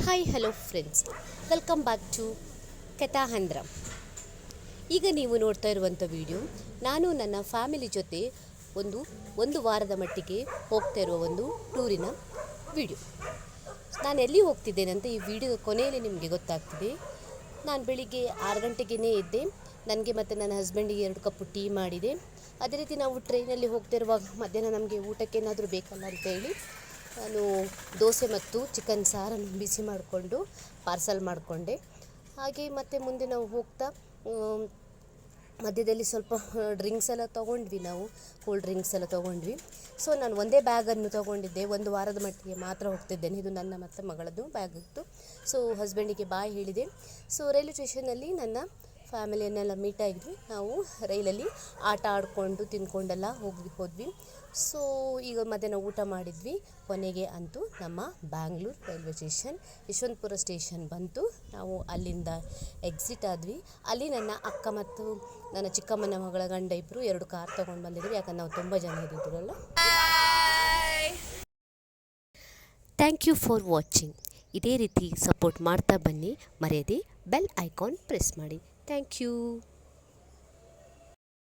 Hi hello friends, welcome back to ಕಥಾಹಂದ್ರ. ಈಗ ನೀವು ನೋಡ್ತಾ ಇರುವಂಥ ವಿಡಿಯೋ ನಾನು ನನ್ನ ಫ್ಯಾಮಿಲಿ ಜೊತೆ ಒಂದು ವಾರದ ಮಟ್ಟಿಗೆ ಹೋಗ್ತಾ ಇರುವ ಒಂದು ಟೂರಿನ ವಿಡಿಯೋ. ನಾನು ಎಲ್ಲಿ ಹೋಗ್ತಿದ್ದೇನೆ ಅಂತ ಈ ವಿಡಿಯೋದ ಕೊನೆಯಲ್ಲಿ ನಿಮಗೆ ಗೊತ್ತಾಗ್ತಿದೆ. ನಾನು ಬೆಳಿಗ್ಗೆ 6 ಗಂಟೆಗೇ ಎದ್ದೆ. ನನಗೆ ಮತ್ತು ನನ್ನ ಹಸ್ಬೆಂಡಿಗೆ 2 ಕಪ್ಪು ಟೀ ಮಾಡಿದೆ. ಅದೇ ರೀತಿ ನಾವು ಟ್ರೈನಲ್ಲಿ ಹೋಗ್ತಿರುವಾಗ ಮಧ್ಯಾಹ್ನ ನಮಗೆ ಊಟಕ್ಕೆ ಏನಾದರೂ ಬೇಕಲ್ಲ ಅಂತೇಳಿ ನಾನು ದೋಸೆ ಮತ್ತು ಚಿಕನ್ ಸಾರನ್ನು ಬಿಸಿ ಮಾಡಿಕೊಂಡು ಪಾರ್ಸಲ್ ಮಾಡಿಕೊಂಡೆ. ಹಾಗೆ ಮತ್ತು ಮುಂದೆ ನಾವು ಹೋಗ್ತಾ ಮಧ್ಯದಲ್ಲಿ ಸ್ವಲ್ಪ ಡ್ರಿಂಕ್ಸ್ ಎಲ್ಲ ತೊಗೊಂಡ್ವಿ. ನಾವು ಕೂಲ್ ಡ್ರಿಂಕ್ಸ್ ಎಲ್ಲ ತೊಗೊಂಡ್ವಿ. ಸೊ ನಾನು ಒಂದೇ ಬ್ಯಾಗನ್ನು ತೊಗೊಂಡಿದ್ದೆ. ಒಂದು ವಾರದ ಮಟ್ಟಿಗೆ ಮಾತ್ರ ಹೋಗ್ತಿದ್ದೇನೆ. ಇದು ನನ್ನ ಮತ್ತು ಮಗಳದ್ದು ಬ್ಯಾಗ್ ಇತ್ತು. ಸೊ ಹಸ್ಬೆಂಡಿಗೆ ಬಾಯ್ ಹೇಳಿದೆ. ಸೊ ರೈಲ್ವೆ ಸ್ಟೇಷನಲ್ಲಿ ನನ್ನ ಫ್ಯಾಮಿಲಿಯನ್ನೆಲ್ಲ ಮೀಟ್ ಆಗಿದ್ವಿ. ನಾವು ರೈಲಲ್ಲಿ ಆಟ ಆಡಿಕೊಂಡು ತಿಂದ್ಕೊಂಡೆಲ್ಲ ಹೋದ್ವಿ. ಸೊ ಈಗ ಮಧ್ಯಾಹ್ನ ಊಟ ಮಾಡಿದ್ವಿ. ಕೊನೆಗೆ ಅಂತೂ ನಮ್ಮ Bangalore railway station Yeshwantpur station ಬಂತು. ನಾವು ಅಲ್ಲಿಂದ ಎಕ್ಸಿಟ್ ಆದ್ವಿ. ಅಲ್ಲಿ ನನ್ನ ಅಕ್ಕ ಮತ್ತು ನನ್ನ ಚಿಕ್ಕಮ್ಮನ ಮಗಳ ಗಂಡ ಇಬ್ಬರು 2 ಕಾರ್ ತೊಗೊಂಡು ಬಂದಿದ್ವಿ. ಯಾಕಂದ್ರೆ ನಾವು ತುಂಬ ಜನ ಇದ್ದಿದ್ರಲ್ಲ. Thank you for watching. ಇದೇ ರೀತಿ ಸಪೋರ್ಟ್ ಮಾಡ್ತಾ ಬನ್ನಿ. ಮರೆಯದೆ ಬೆಲ್ ಐಕಾನ್ ಪ್ರೆಸ್ ಮಾಡಿ. Thank you.